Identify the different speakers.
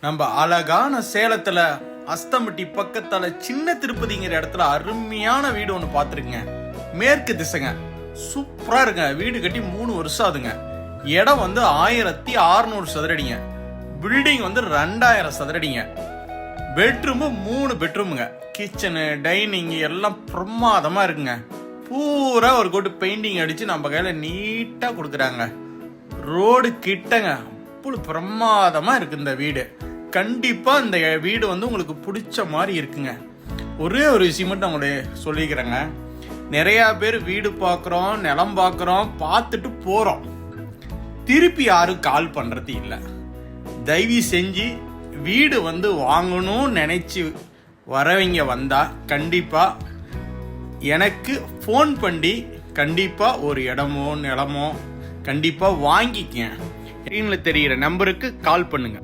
Speaker 1: நம்ம அழகான சேலத்துல அஸ்தம்பட்டி பக்கத்தால சின்ன திருப்பதிங்கிற இடத்துல அருமையான வீடு ஒன்று பார்த்துருக்குங்க. மேற்கு திசைங்க, சூப்பரா இருக்குங்க. வீடு கட்டி 3 வருஷம் ஆகுதுங்க. இடம் 1600 சதுரடிங்க. பில்டிங் 2000 சதுரடிங்க. பெட்ரூம் 3 பெட்ரூமுங்க. கிச்சனு டைனிங் எல்லாம் பிரமாதமா இருக்குங்க. பூரா ஒரு கோட்டு பெயிண்டிங் அடிச்சு நம்ம கையில நீட்டா கொடுக்குறாங்க. ரோடு கிட்டங்க, அவ்வளவு பிரமாதமா இருக்கு இந்த வீடு. கண்டிப்பா இந்த வீடு உங்களுக்கு பிடிச்ச மாதிரி இருக்குங்க. ஒரே ஒரு விஷயம் மட்டும் அவங்களுடைய சொல்லிக்கிறேங்க. நிறைய பேர் வீடு பார்க்குறோம், நிலம் பார்க்குறோம், பார்த்துட்டு போறோம், திருப்பி யாரும் கால் பண்றது இல்லை. தயவு செஞ்சு வீடு வாங்கணும்னு நினைச்சு வரவங்க வந்தா கண்டிப்பா எனக்கு ஃபோன் பண்ணி கண்டிப்பா ஒரு இடமோ நிலமோ கண்டிப்பா வாங்கிக்க. தெரிகிற நம்பருக்கு கால் பண்ணுங்க.